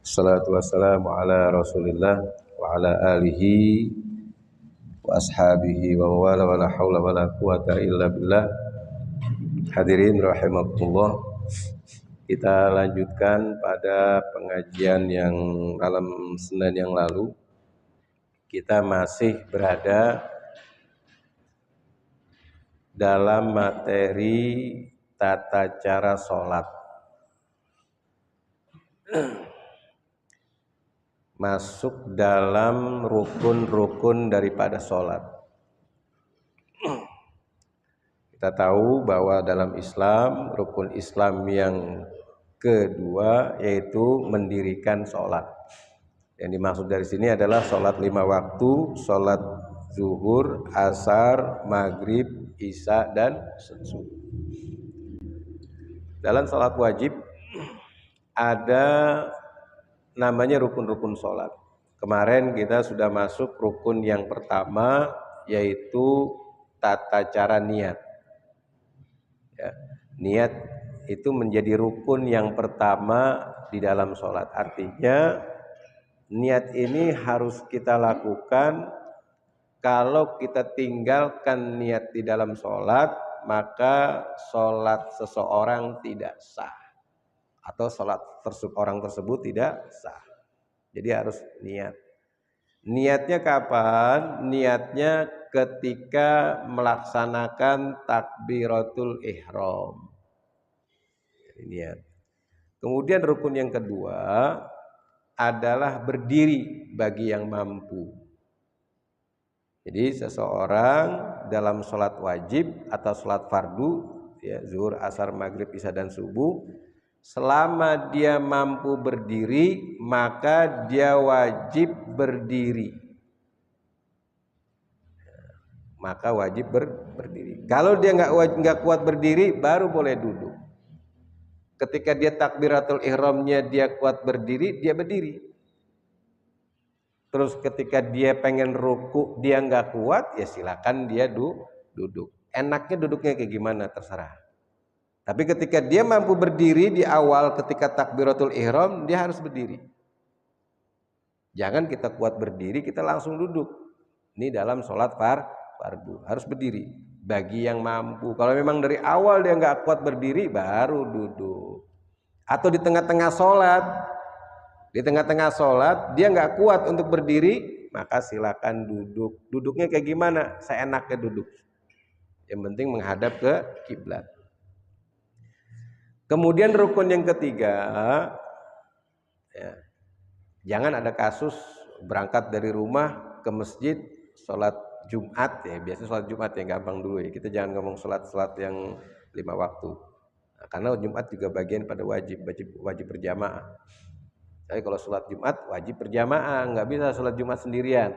Salatu wassalamu ala Rasulillah wa ala alihi wa ashabihi wa wala wa la haula wa la quwata illa billah. Hadirin rahimakumullah. Kita lanjutkan pada pengajian yang malam Senin yang lalu. Kita masih berada dalam materi tata cara sholat. Masuk dalam rukun-rukun daripada sholat. Kita tahu bahwa dalam Islam, rukun Islam yang kedua yaitu mendirikan sholat. Yang dimaksud dari sini adalah sholat 5 waktu, sholat zuhur, asar, maghrib, isya, dan subuh. Dalam sholat wajib ada namanya rukun-rukun sholat. Kemarin kita sudah masuk rukun yang pertama yaitu tata cara niat. Ya, niat itu menjadi rukun yang pertama di dalam sholat. Artinya niat ini harus kita lakukan. Kalau kita tinggalkan niat di dalam sholat, maka sholat seseorang tidak sah. Atau sholat orang tersebut tidak sah. Jadi harus niat. Niatnya kapan? Niatnya ketika melaksanakan takbiratul ihram. Jadi niat. Kemudian rukun yang kedua adalah berdiri bagi yang mampu. Jadi seseorang dalam sholat wajib atau sholat fardu, ya, zuhur, asar, maghrib, isya, dan subuh, selama dia mampu berdiri, maka dia wajib berdiri. Maka wajib berdiri. Kalau dia nggak kuat berdiri, baru boleh duduk. Ketika dia takbiratul ihramnya dia kuat berdiri, dia berdiri. Terus ketika dia pengen ruku, dia nggak kuat, ya silakan dia duduk. Enaknya duduknya kayak gimana terserah. Tapi ketika dia mampu berdiri di awal ketika takbiratul ihram, dia harus berdiri. Jangan kita kuat berdiri, kita langsung duduk. Ini dalam sholat fardu, harus berdiri. Bagi yang mampu. Kalau memang dari awal dia nggak kuat berdiri, baru duduk. Atau di tengah-tengah sholat, dia nggak kuat untuk berdiri, maka silakan duduk. Duduknya kayak gimana? Seenaknya duduk. Yang penting menghadap ke kiblat. Kemudian rukun yang ketiga, ya, jangan ada kasus berangkat dari rumah ke masjid sholat Jumat, ya biasanya sholat Jumat ya gampang dulu ya, kita jangan ngomong sholat yang 5 waktu, nah, karena Jumat juga bagian pada wajib berjamaah. Tapi kalau sholat Jumat wajib berjamaah, nggak bisa sholat Jumat sendirian.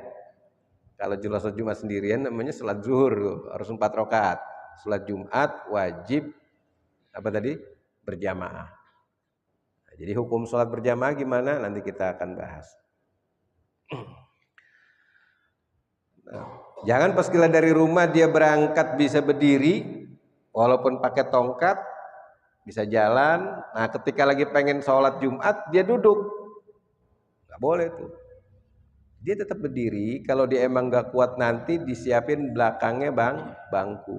Kalau sholat Jumat sendirian namanya sholat zuhur, harus 4 rakaat. Sholat Jumat wajib apa tadi? Berjamaah. Nah, jadi hukum sholat berjamaah gimana? Nanti kita akan bahas. Nah, jangan pas kira dari rumah dia berangkat bisa berdiri, walaupun pakai tongkat, bisa jalan. Nah, ketika lagi pengen sholat Jumat, dia duduk. Nggak boleh tuh. Dia tetap berdiri. Kalau dia emang nggak kuat nanti disiapin belakangnya bangku.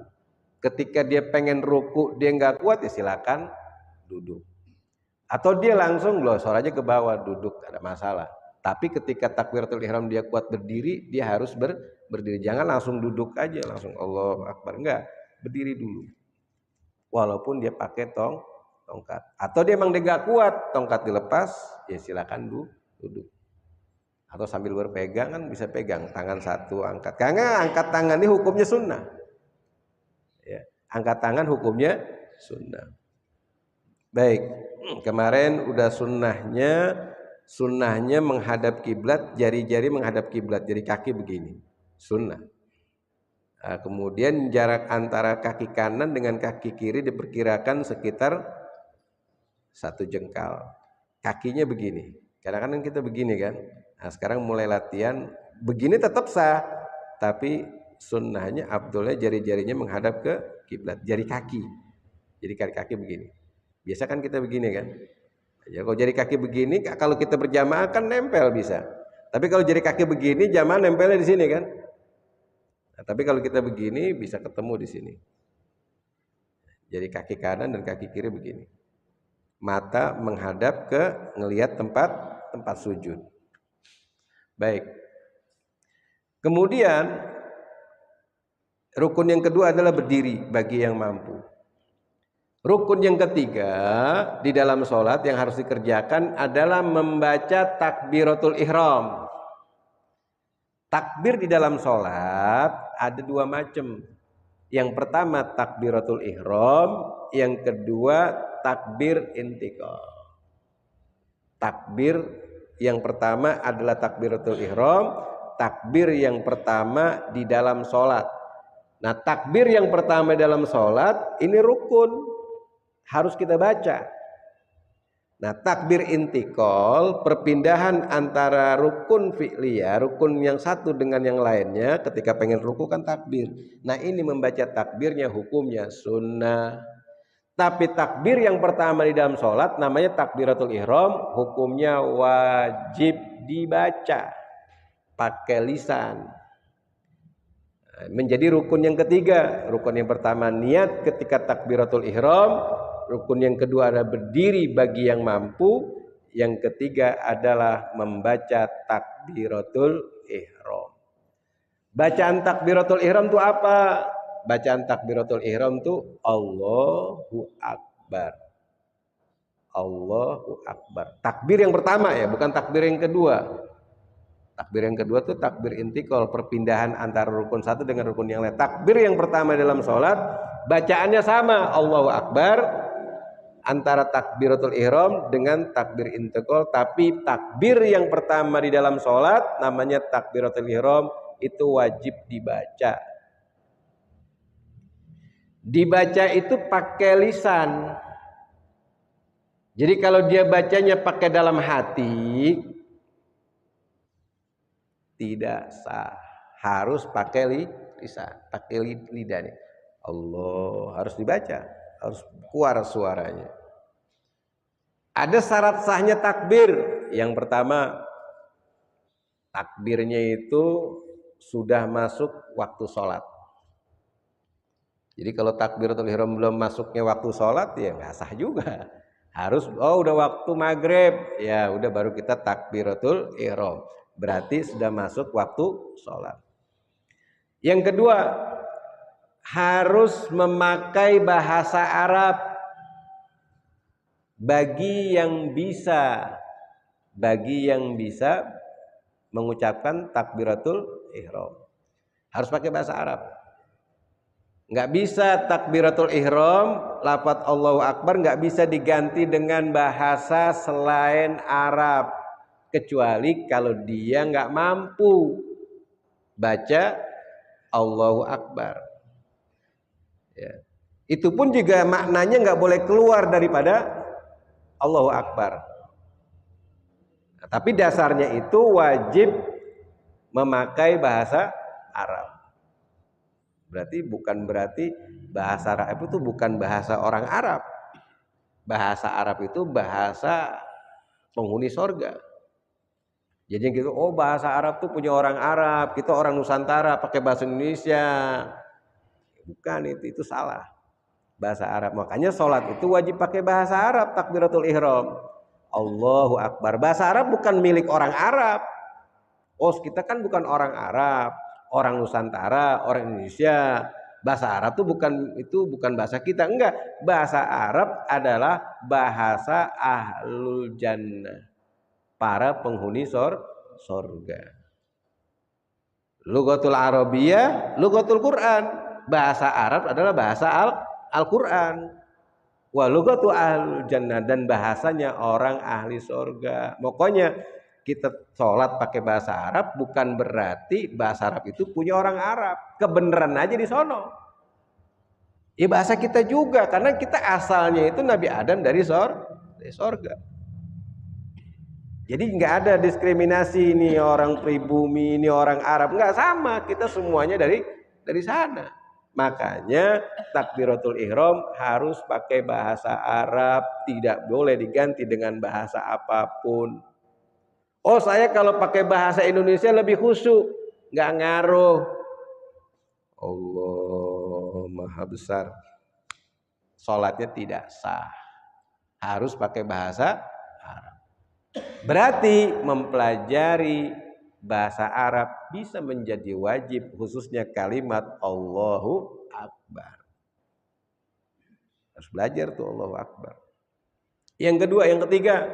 Ketika dia pengen ruku, dia nggak kuat, ya silakan duduk. Atau dia langsung glosor aja ke bawah, duduk, ada masalah. Tapi ketika takbiratul ihram dia kuat berdiri, dia harus berdiri. Jangan langsung duduk aja, langsung Allahu Akbar. Enggak, berdiri dulu. Walaupun dia pakai tongkat. Atau dia emang dia nggak kuat, tongkat dilepas, ya silakan duduk. Atau sambil berpegang kan bisa pegang, tangan satu angkat. Karena angkat tangan ini hukumnya sunnah. Ya, angkat tangan hukumnya sunnah. Baik, kemarin udah sunnahnya menghadap kiblat, jari-jari menghadap kiblat, jadi kaki begini, sunnah. Nah, kemudian jarak antara kaki kanan dengan kaki kiri diperkirakan sekitar 1 jengkal. Kakinya begini, kadang-kadang kita begini kan. Nah, sekarang mulai latihan, begini tetap sah, tapi sunnahnya afdolnya jari-jarinya menghadap ke kiblat, jari kaki. Jadi kaki begini. Biasa kan kita begini kan. Ya, kalau jari kaki begini, kalau kita berjamaah kan nempel bisa. Tapi kalau jari kaki begini, jamaah nempelnya di sini kan. Nah, tapi kalau kita begini bisa ketemu di sini. Jadi kaki kanan dan kaki kiri begini. Mata menghadap ke ngelihat tempat sujud. Baik. Kemudian rukun yang kedua adalah berdiri bagi yang mampu. Rukun yang ketiga di dalam sholat yang harus dikerjakan adalah membaca takbiratul ihram. Takbir di dalam sholat ada dua macam. Yang pertama takbiratul ihram, yang kedua takbir intiqal. Takbir yang pertama adalah takbiratul ihram, takbir yang pertama di dalam sholat. Nah, takbir yang pertama dalam sholat ini rukun, harus kita baca. Nah, takbir intiqal, perpindahan antara rukun fi'liyah, rukun yang satu dengan yang lainnya, ketika pengen ruku kan takbir. Nah, ini membaca takbirnya hukumnya sunnah. Tapi takbir yang pertama di dalam sholat namanya takbiratul ihram, hukumnya wajib dibaca pakai lisan. Menjadi rukun yang ketiga. Rukun yang pertama niat ketika takbiratul ihram, rukun yang kedua adalah berdiri bagi yang mampu, yang ketiga adalah membaca takbiratul ihram. Bacaan takbiratul ihram itu apa? Bacaan takbiratul ihram itu Allahu Akbar. Allahu Akbar. Takbir yang pertama ya, bukan takbir yang kedua. Takbir yang kedua itu takbir intiqal, perpindahan antara rukun satu dengan rukun yang lain. Takbir yang pertama dalam sholat, bacaannya sama, Allahu Akbar, antara takbiratul ihram dengan takbir intiqal. Tapi takbir yang pertama di dalam sholat, namanya takbiratul ihram, itu wajib dibaca. Dibaca itu pakai lisan. Jadi kalau dia bacanya pakai dalam hati, tidak sah, harus pakai lisan, pakai lidah nih. Allah harus dibaca, harus keluar suaranya. Ada syarat sahnya takbir. Yang pertama, takbirnya itu sudah masuk waktu sholat. Jadi kalau takbiratul ihram belum masuknya waktu sholat ya nggak sah juga. Harus udah waktu maghrib, ya udah baru kita takbiratul ihram. Berarti sudah masuk waktu sholat. Yang kedua, harus memakai bahasa Arab bagi yang bisa mengucapkan takbiratul ihram. Harus pakai bahasa Arab. Nggak bisa takbiratul ihram, lafaz Allahu Akbar nggak bisa diganti dengan bahasa selain Arab, kecuali kalau dia nggak mampu baca Allahu Akbar. Ya. Itu pun juga maknanya nggak boleh keluar daripada Allahu Akbar. Nah, tapi dasarnya itu wajib memakai bahasa Arab. Bukan berarti bahasa Arab itu bukan bahasa orang Arab. Bahasa Arab itu bahasa penghuni sorga. Jadi gitu, bahasa Arab tuh punya orang Arab, kita orang Nusantara pakai bahasa Indonesia. Bukan, itu salah. Bahasa Arab. Makanya sholat itu wajib pakai bahasa Arab, takbiratul ihram. Allahu Akbar. Bahasa Arab bukan milik orang Arab. Kita kan bukan orang Arab, orang Nusantara, orang Indonesia. Bahasa Arab itu bukan bahasa kita. Enggak. Bahasa Arab adalah bahasa ahlul jannah, para penghuni sorga. Lughatul Arabiyyah, lughatul Quran. Bahasa Arab adalah bahasa Al-Quran. Wa lughatu ahlul jannah, dan bahasanya orang ahli sorga. Pokoknya kita sholat pakai bahasa Arab bukan berarti bahasa Arab itu punya orang Arab. Kebenaran aja di sono. Ya bahasa kita juga, karena kita asalnya itu Nabi Adam dari sorga. Jadi nggak ada diskriminasi, ini orang pribumi, ini orang Arab, nggak, sama, kita semuanya dari sana. Makanya takbiratul ihram harus pakai bahasa Arab, tidak boleh diganti dengan bahasa apapun. Oh, saya kalau pakai bahasa Indonesia lebih khusyuk, nggak ngaruh. Allah Maha Besar. Sholatnya tidak sah. Harus pakai bahasa Arab. Berarti mempelajari bahasa Arab bisa menjadi wajib, khususnya kalimat Allahu Akbar. Harus belajar tuh Allahu Akbar. Yang kedua, yang ketiga,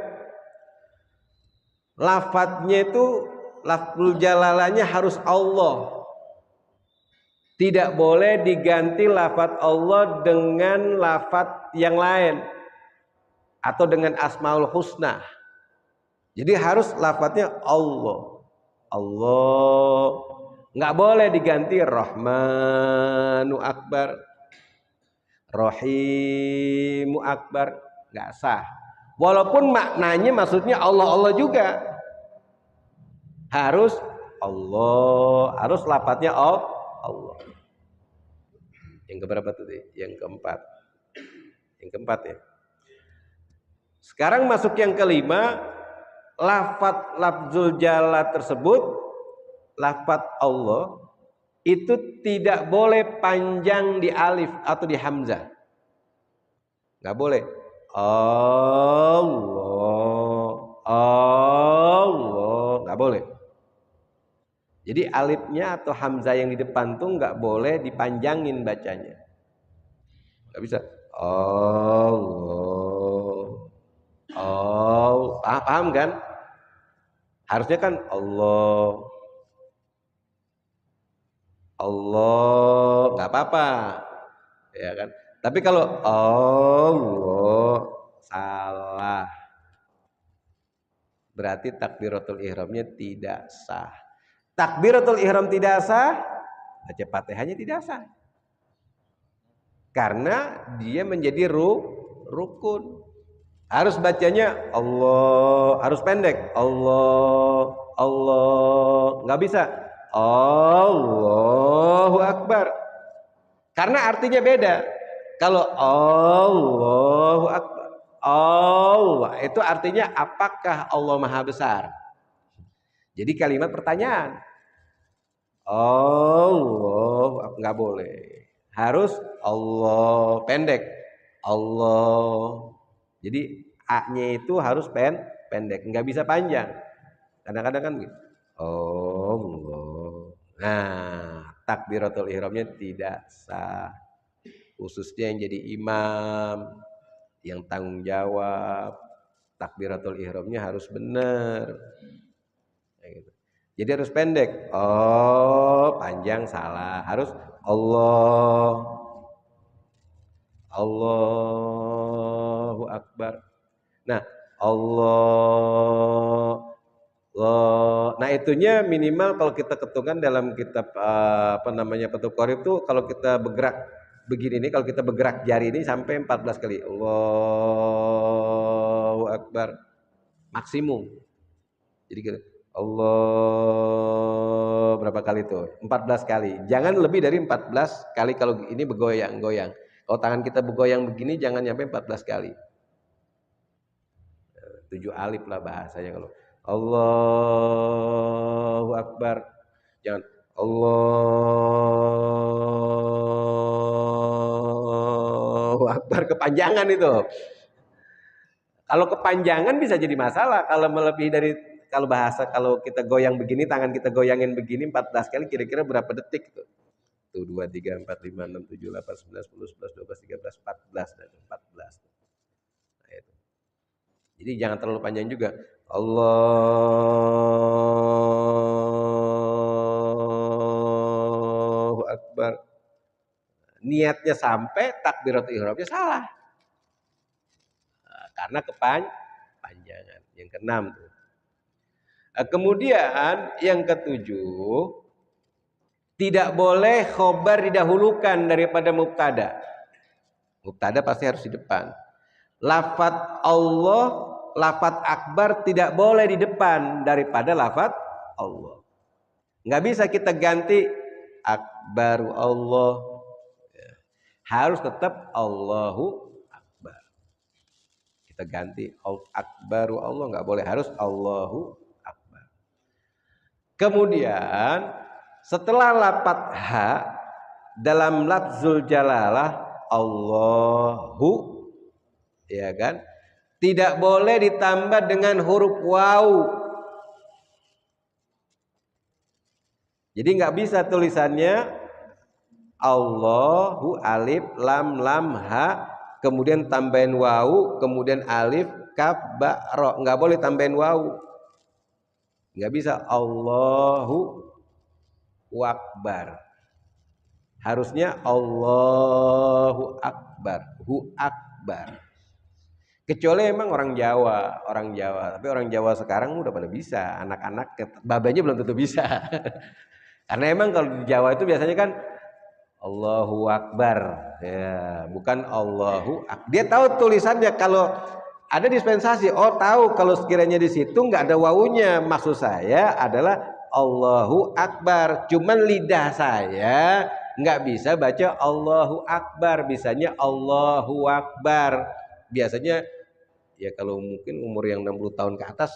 lafadznya itu lafzul jalalanya harus Allah. Tidak boleh diganti lafadz Allah dengan lafadz yang lain atau dengan Asmaul Husna. Jadi harus lafadznya Allah. Allah, nggak boleh diganti Rahmanu Akbar, Rahimu Akbar, nggak sah. Walaupun maknanya maksudnya Allah juga, harus Allah, harus lafadznya Allah. Yang keberapa tuh? Yang keempat. Yang keempat ya. Sekarang masuk yang kelima. Lafzul jalal tersebut, lafaz Allah itu tidak boleh panjang di alif atau di hamzah, nggak boleh. Allah, nggak boleh. Jadi alifnya atau hamzah yang di depan tuh nggak boleh dipanjangin bacanya, nggak bisa. Paham kan? Harusnya kan Allah, nggak apa-apa, ya kan? Tapi kalau Allah salah, berarti takbiratul ihramnya tidak sah. Takbiratul ihram tidak sah, baca Fatihahnya tidak sah, karena dia menjadi rukun. Harus bacanya Allah, harus pendek. Allah, nggak bisa Allahu Akbar, karena artinya beda. Kalau Allahu Akbar, Allah itu artinya apakah Allah Maha Besar. Jadi kalimat pertanyaan. Allah, nggak boleh. Harus Allah pendek. Allah. Jadi A-nya itu harus pendek, nggak bisa panjang. Kadang-kadang kan gitu. Allah. Nah, takbiratul ihramnya tidak sah. Khususnya yang jadi imam, yang tanggung jawab, takbiratul ihramnya harus benar. Gitu. Jadi harus pendek. Oh, panjang salah. Harus Allah. Allahu Akbar. Nah, Allah. Nah, itunya minimal kalau kita ketungan dalam kitab Fathul Qorib itu, kalau kita bergerak begini nih, kalau kita bergerak jari ini sampai 14 kali. Allahu Akbar. Maksimum. Jadi gitu. Allah berapa kali itu? 14 kali. Jangan lebih dari 14 kali kalau ini bergoyang-goyang. Kalau tangan kita bergoyang begini jangan sampai 14 kali. 7 alif lah bahasanya kalau. Allahu Akbar. Jangan Allahu Akbar, kepanjangan itu. Kalau kepanjangan bisa jadi masalah. Kalau melebihi dari, kalau kita goyang begini, tangan kita goyangin begini 14 kali, kira-kira berapa detik itu? 1, 2, 3, 4, 5, 6, 7, 8, 9, 10, 11, 12, 13, 14 dan 14. Nah, itu. Jadi jangan terlalu panjang juga. Allahu Akbar. Niatnya sampai, takbiratul ihramnya salah. Karena kepanjangan. Yang keenam tuh. Kemudian yang ketujuh, tidak boleh khobar didahulukan daripada mubtada. Mubtada pasti harus di depan. Lafadz Allah, lafadz akbar tidak boleh di depan daripada lafadz Allah. Nggak bisa kita ganti akbaru Allah, harus tetap Allahu Akbar. Kita ganti Akbaru Allah, nggak boleh, harus Allahu Akbar. Kemudian setelah lafadz ha dalam lafzul jalalah Allahu, ya kan, tidak boleh ditambah dengan huruf waw. Jadi nggak bisa tulisannya Allahu alif lam lam ha kemudian tambahin waw kemudian alif kaf ba ro, nggak boleh tambahin waw, nggak bisa. Allahu Akbar, harusnya Allahu Akbar, hu akbar. Kecuali emang orang Jawa, tapi orang Jawa sekarang udah pada bisa, anak-anak babanya belum tentu bisa. Karena emang kalau di Jawa itu biasanya kan Allahu Akbar, ya, bukan Allahu Akbar. Dia tahu tulisannya kalau ada dispensasi, oh tahu kalau sekiranya di situ nggak ada wawunya. Maksud saya adalah Allahu Akbar, cuman lidah saya nggak bisa baca Allahu Akbar, bisanya Allahu Akbar. Biasanya ya kalau mungkin umur yang 60 tahun ke atas,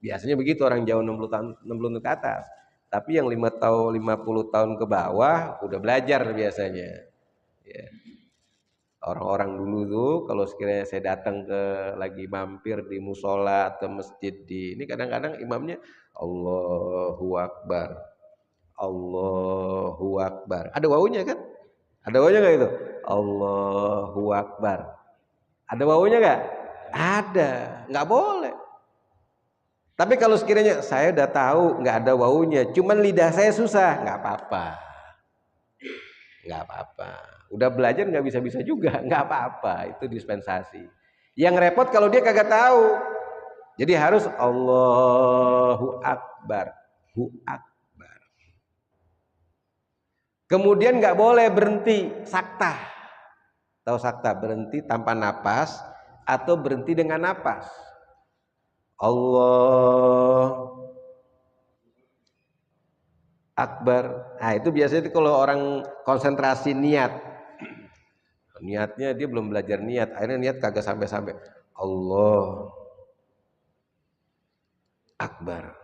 biasanya begitu orang Jawa 60 tahun ke atas. Tapi yang 5 tahun 50 tahun ke bawah udah belajar biasanya. Ya. Orang-orang dulu tuh kalau sekiranya saya datang ke lagi mampir di musola atau masjid di ini, kadang-kadang imamnya Allahu Akbar, Allahu Akbar. Ada wawunya kan? Ada wawunya nggak itu? Allahu Akbar. Ada wawunya nggak? Ada. Nggak boleh. Tapi kalau sekiranya saya udah tahu nggak ada wawunya, cuman lidah saya susah, nggak apa-apa, nggak apa-apa. Udah belajar nggak bisa-bisa juga, nggak apa-apa. Itu dispensasi. Yang repot kalau dia kagak tahu, jadi harus Allahu Akbar, hu akbar. Kemudian nggak boleh berhenti saktah. Tahu saktah, berhenti tanpa napas atau berhenti dengan napas. Allah Akbar. Nah itu biasanya itu kalau orang konsentrasi niat, niatnya dia belum belajar niat, akhirnya niat kagak sampai-sampai. Allah Akbar.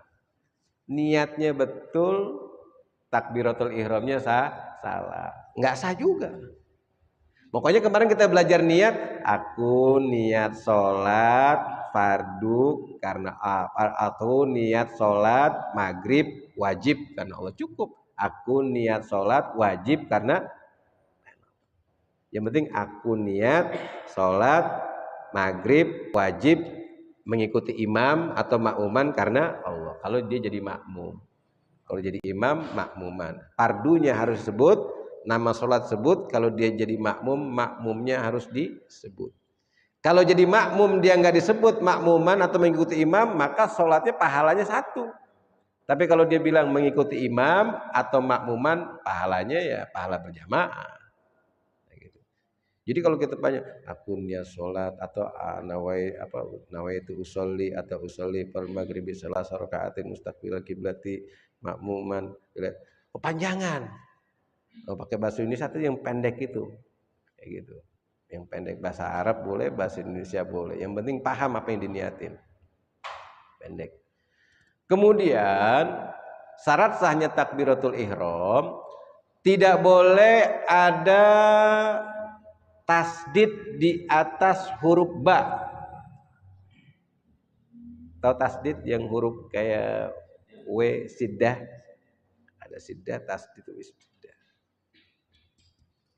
Niatnya betul, takbiratul ihramnya salah, nggak sah juga. Pokoknya kemarin kita belajar niat, aku niat sholat fardu karena atau niat sholat maghrib wajib karena Allah, cukup. Aku niat sholat wajib karena, yang penting aku niat sholat maghrib wajib mengikuti imam atau makmuman karena Allah. Kalau dia jadi makmum, kalau jadi imam makmuman, fardunya harus disebut, nama sholat sebut. Kalau dia jadi makmum, makmumnya harus disebut. Kalau jadi makmum dia nggak disebut makmuman atau mengikuti imam, maka sholatnya pahalanya satu. Tapi kalau dia bilang mengikuti imam atau makmuman, pahalanya ya pahala berjamaah. Gitu. Jadi kalau kita tanya, aku niat sholat atau nawaitu usolli atau usolli per maghribi salasa rakaatin mustaqbilal kiblati makmuman, kepanjangan. Oh, pakai bahasa Indonesia itu yang pendek itu, kayak gitu. Yang pendek, bahasa Arab boleh, bahasa Indonesia boleh. Yang penting paham apa yang diniatin. Pendek. Kemudian syarat sahnya takbiratul ihram, tidak boleh ada tasdid di atas huruf ba. Tahu tasdid yang huruf kayak W siddah? Ada siddah, tasdid itu siddah.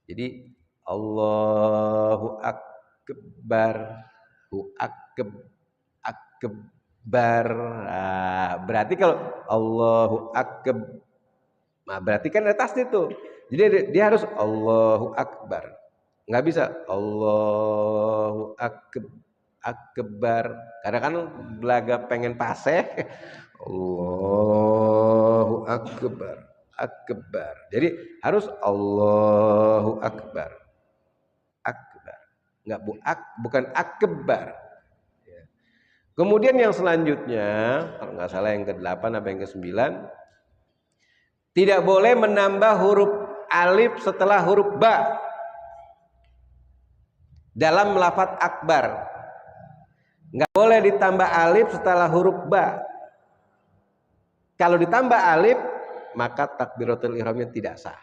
Jadi Allahu Akbar, hu akbar. Nah, berarti kalau Allahu Akbar, nah berarti kan ada tasdid tuh. Jadi dia harus Allahu Akbar. Nggak bisa Allahu Akbar. Kadang kan belaga pengen paseh. Allahu Akbar. Jadi harus Allahu Akbar. Enggak bukan akbar. Kemudian yang selanjutnya, kalau nggak salah yang ke-8 apa yang ke-9, tidak boleh menambah huruf alif setelah huruf ba. dalam lafadz akbar. Nggak boleh ditambah alif setelah huruf ba. Kalau ditambah alif, maka takbiratul ihramnya tidak sah.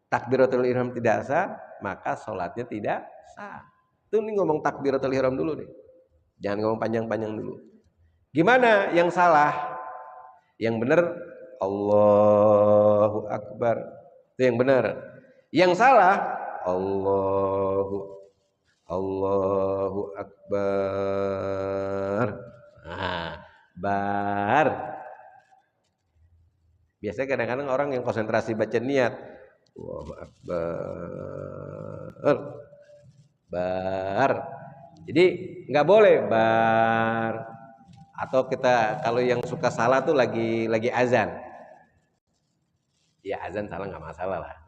Takbiratul ihram tidak sah, maka sholatnya tidak sah. Itu nih ngomong takbiratul ihram dulu nih. Jangan ngomong panjang-panjang dulu. Gimana yang salah? Yang benar Allahu Akbar. Itu yang benar. Yang salah Allahu Akbar. Nah, bar. Biasanya kadang-kadang orang yang konsentrasi baca niat, Allahu Akbar, bar. Jadi nggak boleh bar. Atau kita kalau yang suka salah tuh lagi azan. Ya azan salah nggak masalah lah.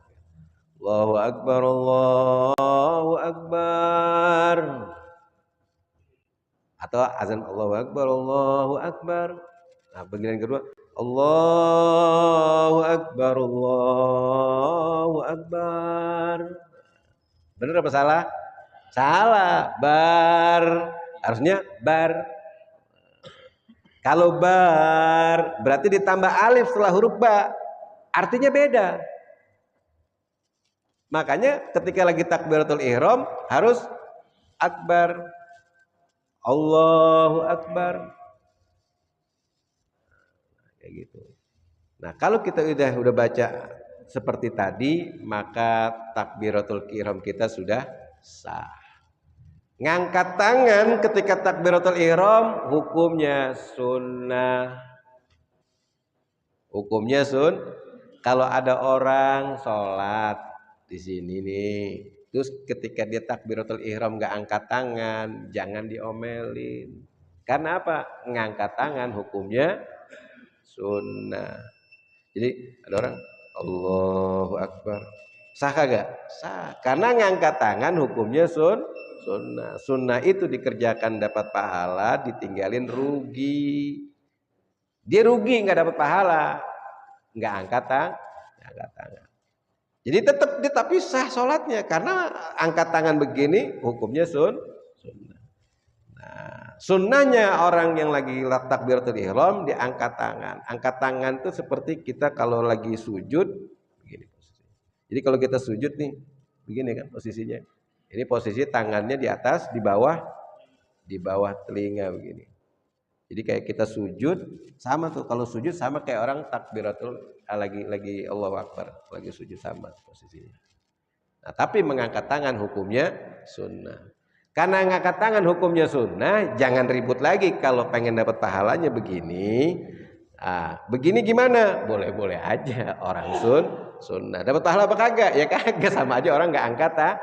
Allahu Akbar, Allahu Akbar. Atau azan Allahu Akbar, Allahu Akbar. Nah, bagian kedua Allahu Akbar, Allahu Akbar. Benar apa salah? Salah. Bar. Harusnya bar. Kalau bar berarti ditambah alif setelah huruf ba. Artinya beda. Makanya ketika lagi takbiratul ihram harus akbar. Allahu Akbar. Kayak gitu. Nah, kalau kita udah baca seperti tadi, maka takbiratul ihram kita sudah sah. Ngangkat tangan ketika takbiratul ihram hukumnya sunnah. Hukumnya kalau ada orang sholat di sini nih, terus ketika dia takbiratul ihram nggak angkat tangan, jangan diomelin. Karena apa? Ngangkat tangan hukumnya sunnah. Jadi ada orang Allahu Akbar, sah kagak? Sah. Karena ngangkat tangan hukumnya sunnah. Sunnah itu dikerjakan dapat pahala, ditinggalin rugi. Dia rugi nggak dapat pahala, nggak angkat tangan. Jadi tapi sah sholatnya karena angkat tangan begini hukumnya sunnah. Nah, sunnahnya orang yang lagi takbiratul ihram diangkat tangan. Angkat tangan itu seperti kita kalau lagi sujud begini posisinya. Jadi kalau kita sujud nih begini kan posisinya. Ini posisi tangannya di atas, di bawah telinga begini. Jadi kayak kita sujud sama tuh. Kalau sujud sama kayak orang takbiratul lagi Allahu Akbar, lagi sujud sama posisinya. Nah, tapi mengangkat tangan hukumnya sunnah. Karena mengangkat tangan hukumnya sunnah, jangan ribut lagi kalau pengen dapat pahalanya begini. Nah, begini gimana? Boleh-boleh aja orang sunnah. Dapat pahala apa kagak? Ya kagak, sama aja orang nggak angkat tangan.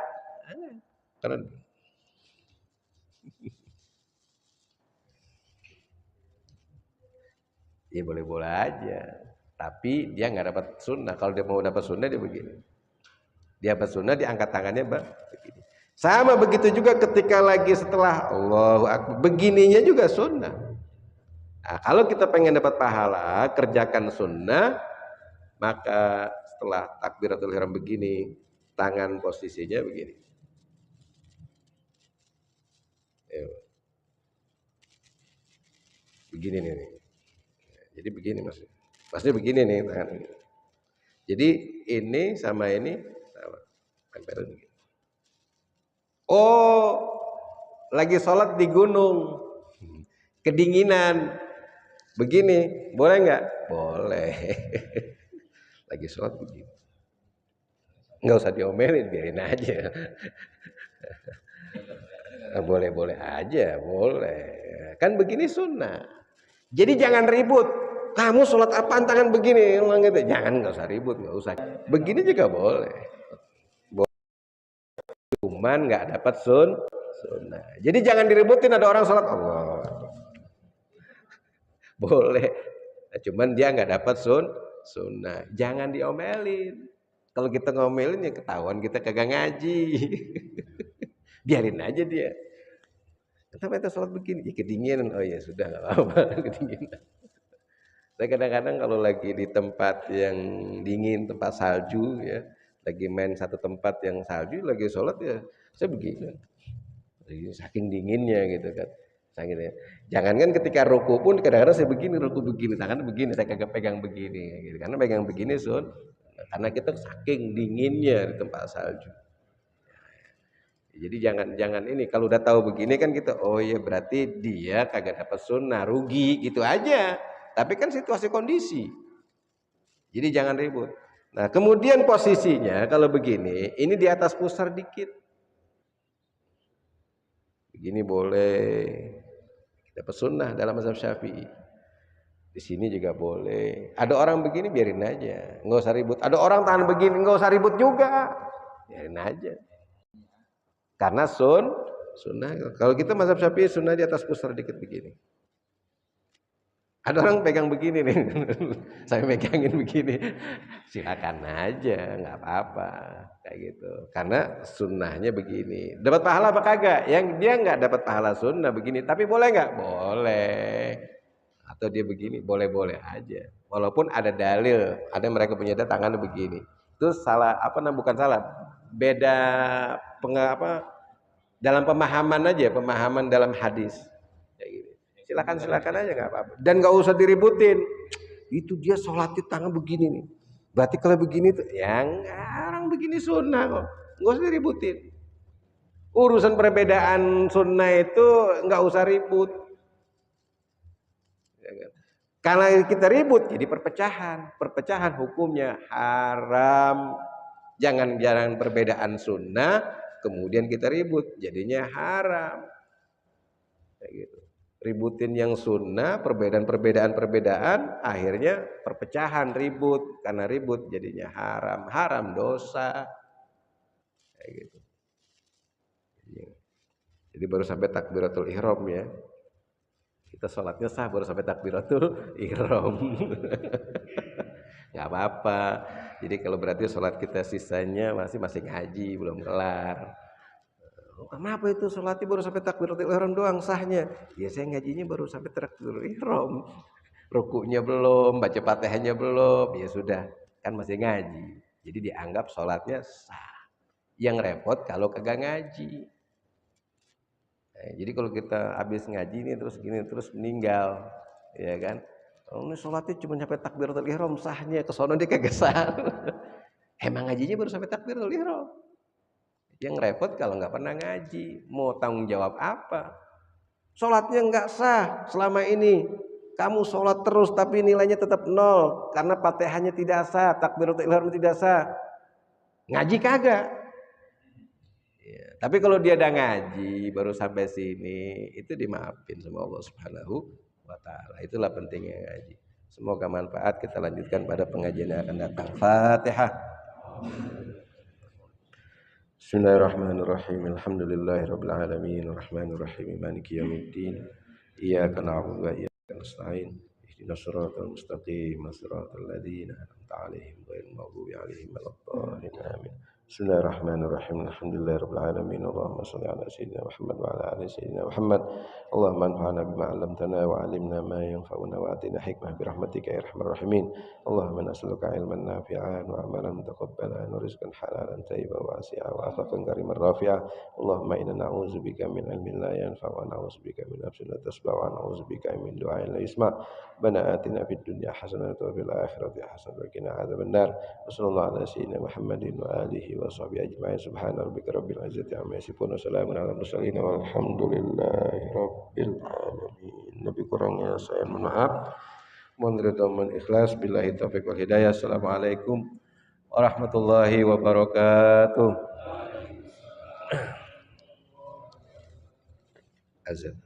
Ya boleh-boleh aja. Tapi dia nggak dapat sunnah. Kalau dia mau dapat sunnah dia begini. Dia dapat sunnah diangkat tangannya begini. Sama begitu juga ketika lagi setelah Allahu Akbar, begininya juga sunnah. Nah, kalau kita pengen dapat pahala, kerjakan sunnah, maka setelah takbiratul ihram begini, tangan posisinya begini. Begini nih. Jadi begini maksudnya begini nih tangan ini. Jadi ini sama ini sama. Tempelin begini. Oh, lagi sholat di gunung, kedinginan, begini, boleh nggak? Boleh. Lagi sholat begini, nggak usah diomelin, biarin aja. Boleh-boleh aja, boleh. Kan begini sunnah. Jadi jangan ribut. Kamu sholat apaan tangan begini? Gitu. Jangan, nggak usah ribut, nggak usah. Begini juga boleh. Cuman nggak dapat sunnah. Jadi jangan diributin ada orang sholat Allah. Boleh. Nah, cuman dia nggak dapat sunnah. Jangan diomelin. Kalau kita ngomelin ya ketahuan kita kagak ngaji. Biarin aja dia. Kenapa kita sholat begini? Ya kedinginan. Oh ya sudah nggak apa-apa kedinginan. Saya kadang-kadang kalau lagi di tempat yang dingin, tempat salju ya, lagi main satu tempat yang salju, lagi sholat ya, saya begini. saking dinginnya gitu kan. Saking, jangankan ketika ruku pun kadang-kadang saya begini, ruku begini, tangan begini, saya kagak pegang begini gitu. Karena pegang begini sun, karena kita saking dinginnya di tempat salju. Jadi jangan ini, kalau udah tahu begini kan kita, oh iya berarti dia kagak dapat sunnah, rugi gitu aja. Tapi kan situasi kondisi. Jadi jangan ribut. Nah, kemudian posisinya kalau begini, ini di atas pusar dikit. Begini boleh. Dapat sunnah dalam mazhab Syafi'i. Di sini juga boleh. Ada orang begini biarin aja, nggak usah ribut. Ada orang tahan begini, nggak usah ribut juga, biarin aja. Karena sunnah. Kalau kita mazhab Syafi'i sunnah di atas pusar dikit begini. Ada orang pegang begini nih, saya megangin begini, silakan aja, nggak apa-apa, kayak gitu. Karena sunnahnya begini. Dapat pahala apa kagak? Yang dia nggak dapat pahala sunnah begini, tapi boleh nggak? Boleh. Atau dia begini, boleh-boleh aja. Walaupun ada dalil, ada mereka punya data tangannya begini. Itu salah apa? Bukan salah, beda dalam pemahaman aja, pemahaman dalam hadis. Silakan aja nggak apa-apa, dan nggak usah diributin. Itu dia sholatnya tangan begini nih, berarti kalau begini tuh yang orang begini sunnah kok, nggak usah diributin. Urusan perbedaan sunnah itu nggak usah ribut, karena kita ribut jadi perpecahan hukumnya haram. Jangan perbedaan sunnah kemudian kita ribut jadinya haram, kayak gitu. Ributin yang sunnah, perbedaan akhirnya perpecahan, ribut, karena ribut jadinya haram dosa, kayak gitu. Jadi baru sampai takbiratul ihram ya, kita sholatnya sah baru sampai takbiratul ihram. Nggak apa-apa. Jadi kalau berarti sholat kita sisanya masih ngaji belum kelar. Kenapa itu sholatnya baru sampai takbiratul ihram doang sahnya? Ya saya ngajinya baru sampai takbiratul ihram, rukuknya belum, baca Fatihahnya belum, ya sudah, kan masih ngaji. Jadi dianggap sholatnya sah. Yang repot kalau kagak ngaji. Nah, jadi kalau kita habis ngaji nih terus gini terus meninggal, ya kan? Oh, ini sholatnya cuma sampai takbiratul ihram sahnya, ke sono dia kagak sah. Emang ngajinya baru sampai takbiratul ihram. Yang repot kalau nggak pernah ngaji, mau tanggung jawab apa? Sholatnya nggak sah selama ini. Kamu sholat terus tapi nilainya tetap 0 karena Fatihahnya tidak sah, takbiratul ihram tidak sah. Ngaji kagak? Ya, tapi kalau dia udah ngaji baru sampai sini, itu dimaafin sama Allah Subhanahu wa taala. Itulah pentingnya ngaji. Semoga manfaat. Kita lanjutkan pada pengajian yang akan datang. Fatihah. Bismillahirrahmanirrahim. Alhamdulillahirabbil alamin, arrahmanir rahim, maliki yaumiddin. Iyyaka na'budu wa iyyaka nasta'in. Ihdinas siratal mustaqim, siratal ladzina an'amta 'alaihim ghairil maghdubi 'alaihim waladdallin. Amin. Bismillahirrahmanirrahim. Alhamdulillahirabbil alamin. Allahumma shalli ala sayyidina Muhammad wa ala ali sayyidina Muhammad. Allahumma anfa'na bima 'allamtana wa 'allimna ma yanfa'una wa atina hikmah bi rahmatika ya arhamar rahimin. Allahumma nas'aluka 'ilman nafi'an wa 'amalan mutaqabbalan wa rizqan halalan thayyiban wasi'an wa akhlaqan kariman rafi'an. Allahumma inna na'udzubika min 'ilmin la yanfa' wa na'udzubika min nafsin la tasba' wa na'udzubika min du'ain la yusma'. Rabbana atina fid dunya hasanatan wa fil akhirati hasanatan wa qina adzabannar. Wassallallahu ala sayyidina Muhammadin wa alihi wa sahbihi ajma'in. Subhana rabbika rabbil izzati amma yasifun wa salamun ala mursalin walhamdulillahi rabbil alamin. Nabi kurangnya saya mohon maaf. Mohon ridha dan ikhlas. Billahi taufiq wal hidayah. Assalamualaikum warahmatullahi wabarakatuh. Azan.